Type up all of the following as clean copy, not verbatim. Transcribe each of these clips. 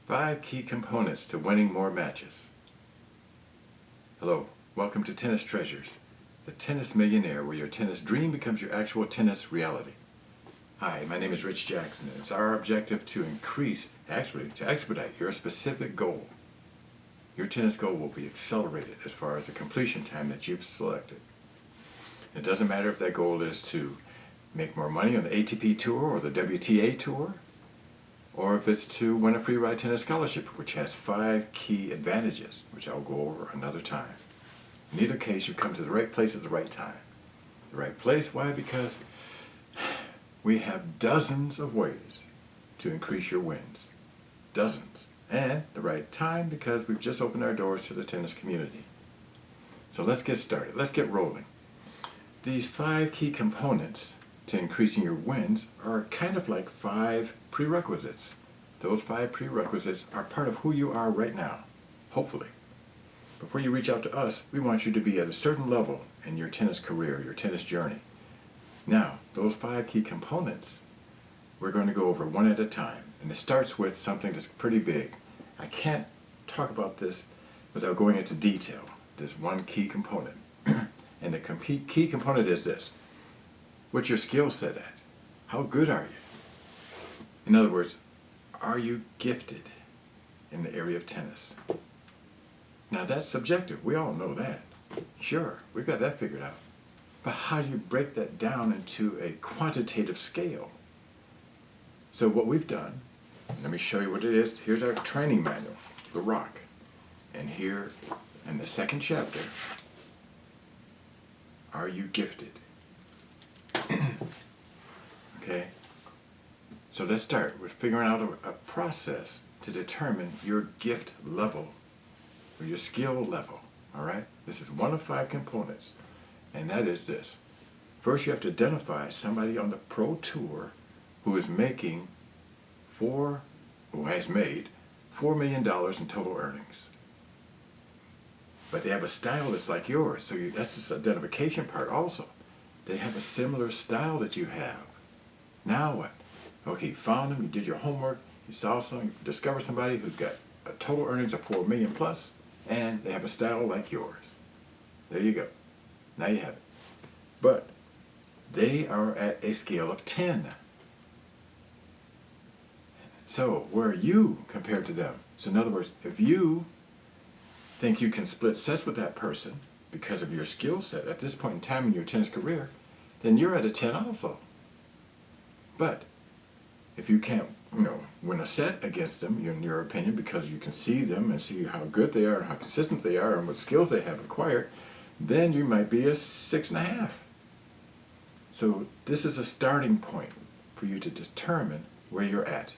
5 key components to winning more matches. Hello, welcome to Tennis Treasures, the tennis millionaire where your tennis dream becomes your actual tennis reality. Hi, my name is Rich Jackson, and it's our objective to expedite your specific goal. Your tennis goal will be accelerated as far as the completion time that you've selected. It doesn't matter if that goal is to make more money on the ATP Tour or the WTA Tour, or if it's to win a free ride tennis scholarship, which has 5 key advantages, which I'll go over another time. In either case, you come to the right place at the right time. The right place, why? Because we have dozens of ways to increase your wins. Dozens. And the right time, because we've just opened our doors to the tennis community. So let's get started. Let's get rolling. These 5 key components to increasing your wins are kind of like 5 prerequisites. Those 5 prerequisites are part of who you are right now, hopefully. Before you reach out to us, we want you to be at a certain level in your tennis career, your tennis journey. Now, those 5 key components, we're going to go over one at a time. And it starts with something that's pretty big. I can't talk about this without going into detail. There's one key component. And the key component is this. What's your skill set at? How good are you? In other words, are you gifted in the area of tennis? Now that's subjective. We all know that. Sure, we've got that figured out. But how do you break that down into a quantitative scale? So what we've done, let me show you what it is. Here's our training manual, The Rock. And here in the second chapter, are you gifted? Okay? So let's start with figuring out a process to determine your gift level or your skill level. All right? This is one of 5 components, and that is this. First, you have to identify somebody on the pro tour who is making who has made $4 million in total earnings. But they have a style that's like yours, so that's this identification part also. They have a similar style that you have. Now what? Okay, you found them, you did your homework, you saw some, you discovered somebody who's got a total earnings of 4 million plus, and they have a style like yours. There you go. Now you have it. But they are at a scale of 10. So where are you compared to them? So in other words, if you think you can split sets with that person because of your skill set at this point in time in your tennis career, then you're at a 10 also. But if you can't, win a set against them, in your opinion, because you can see them and see how good they are and how consistent they are and what skills they have acquired, then you might be a 6.5. So this is a starting point for you to determine where you're at.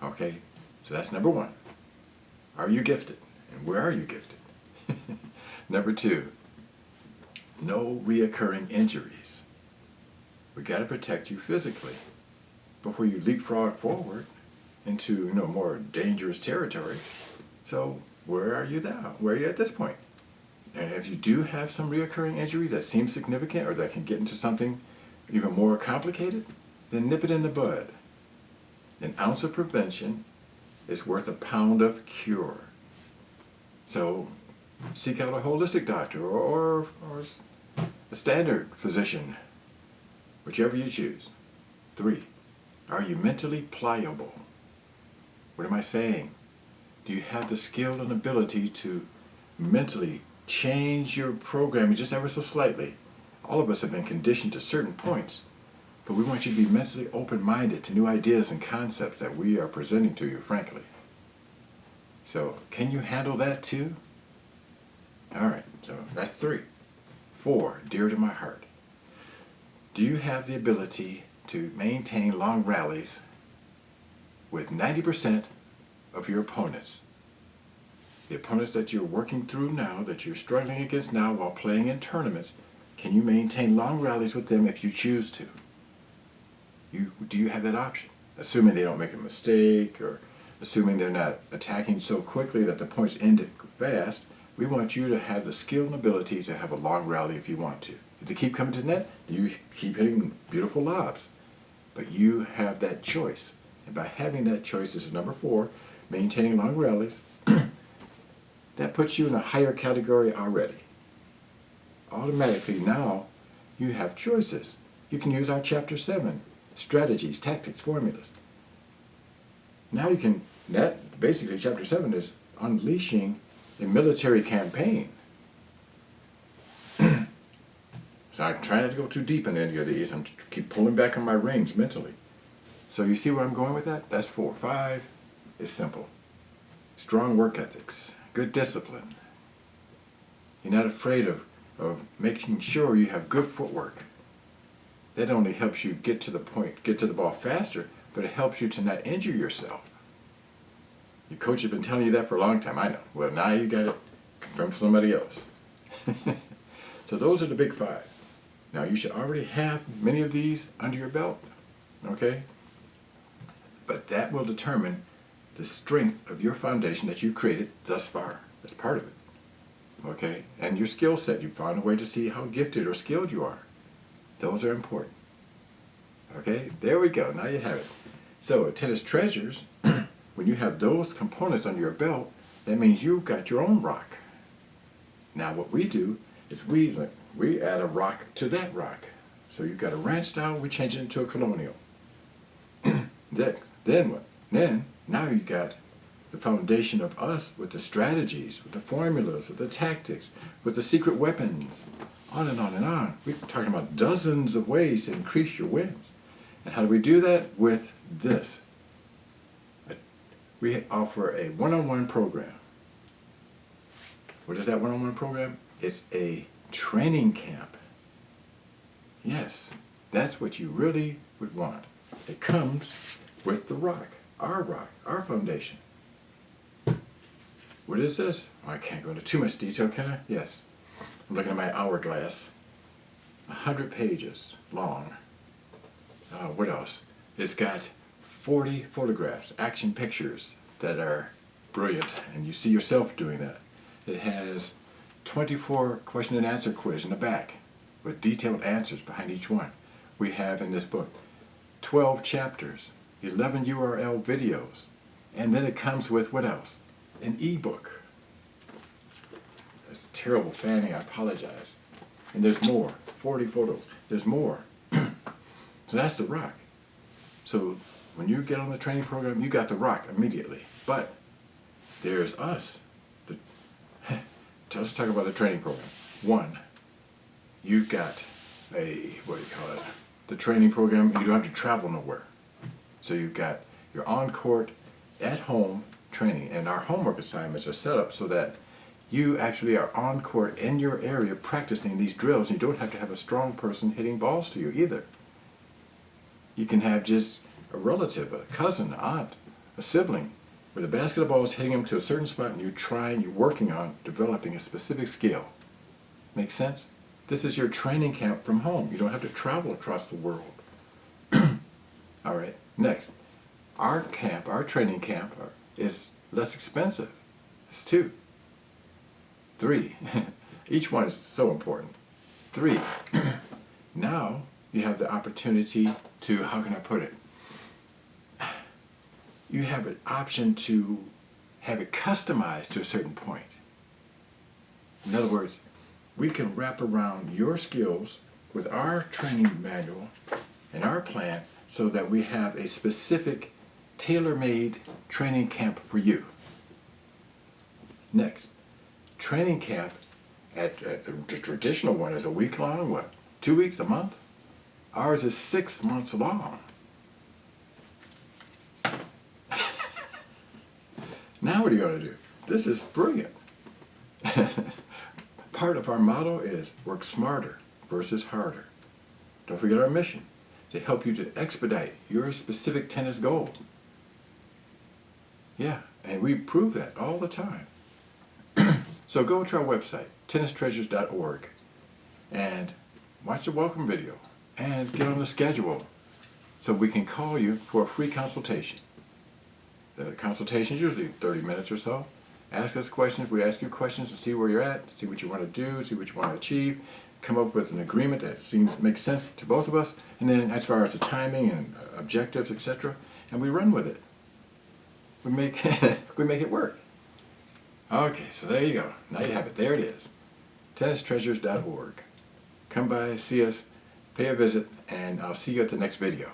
Okay? So that's number 1. Are you gifted? And where are you gifted? Number 2, no reoccurring injuries. We got to protect you physically before you leapfrog forward into more dangerous territory. So where are you now? Where are you at this point? And if you do have some reoccurring injuries that seem significant or that can get into something even more complicated, then nip it in the bud. An ounce of prevention is worth a pound of cure. So seek out a holistic doctor or a standard physician, whichever you choose. 3, are you mentally pliable? What am I saying? Do you have the skill and ability to mentally change your programming just ever so slightly? All of us have been conditioned to certain points, but we want you to be mentally open-minded to new ideas and concepts that we are presenting to you, frankly. So, can you handle that too? All right, so that's 3. 4, dear to my heart. Do you have the ability to maintain long rallies with 90% of your opponents? The opponents that you're working through now, that you're struggling against now while playing in tournaments, can you maintain long rallies with them if you choose to? Do you have that option? Assuming they don't make a mistake, or assuming they're not attacking so quickly that the points end fast, we want you to have the skill and ability to have a long rally if you want to. If they keep coming to the net, you keep hitting beautiful lobs. But you have that choice. And by having that choice, this is number 4, maintaining long rallies, that puts you in a higher category already. Automatically now you have choices. You can use our Chapter 7, strategies, tactics, formulas. Now you can, that basically Chapter 7 is unleashing a military campaign. So I'm trying not to go too deep in any of these. I'm keep pulling back on my reins mentally. So you see where I'm going with that? That's 4. 5 is simple. Strong work ethics, good discipline. You're not afraid of making sure you have good footwork. That only helps you get to the point, get to the ball faster, but it helps you to not injure yourself. Your coach has been telling you that for a long time, I know. Well, now you got it from somebody else. So those are the big 5. Now you should already have many of these under your belt, okay? But that will determine the strength of your foundation that you've created thus far. That's part of it, okay? And your skill set, you found a way to see how gifted or skilled you are. Those are important, okay? There we go, now you have it. So at Tennis Treasures, when you have those components under your belt, that means you've got your own rock. Now what we do is we add a rock to that rock. So you've got a ranch style, we change it into a colonial. Then what? Then now you got the foundation of us with the strategies, with the formulas, with the tactics, with the secret weapons, on and on and on. We're talking about dozens of ways to increase your wins. And how do we do that? With this. We offer a one-on-one program. What is that one-on-one program? It's a training camp. Yes, that's what you really would want. It comes with the rock, our foundation. What is this? I can't go into too much detail, can I? Yes. I'm looking at my hourglass. 100 pages long. What else? It's got 40 photographs, action pictures that are brilliant, and you see yourself doing that. It has 24 question and answer quiz in the back with detailed answers behind each one. We have in this book 12 chapters, 11 URL videos, and then it comes with what else? An ebook. That's a terrible fanning, I apologize. And there's more, 40 photos, there's more. So that's the rock. So when you get on the training program, you got the rock immediately. But there's us. Let's talk about the training program. 1, you've got the training program, you don't have to travel nowhere. So you've got your on-court, at-home training, and our homework assignments are set up so that you actually are on court in your area practicing these drills. You don't have to have a strong person hitting balls to you either. You can have just a relative, a cousin, an aunt, a sibling, where the basket of balls hitting them to a certain spot and you're working on developing a specific skill. Make sense? This is your training camp from home. You don't have to travel across the world. All right, next. Our training camp is less expensive. It's 2. 3. Each one is so important. 3. Now you have the opportunity to, how can I put it? You have an option to have it customized to a certain point. In other words, we can wrap around your skills with our training manual and our plan so that we have a specific tailor-made training camp for you. Next, training camp at the traditional one is a week long, what? 2 weeks, a month? Ours is 6 months long. Now what are you going to do? This is brilliant. Part of our motto is work smarter versus harder. Don't forget our mission, to help you to expedite your specific tennis goal. Yeah, and we prove that all the time. So go to our website, tennistreasures.org, and watch the welcome video and get on the schedule so we can call you for a free consultation. The consultation is usually 30 minutes or so. Ask us questions. We ask you questions to see where you're at, see what you want to do, see what you want to achieve, come up with an agreement that makes sense to both of us, and then as far as the timing and objectives, etc., and we run with it. we make we make it work. Okay, so there you go. Now you have it. There it is. TennisTreasures.org. Come by, see us, pay a visit, and I'll see you at the next video.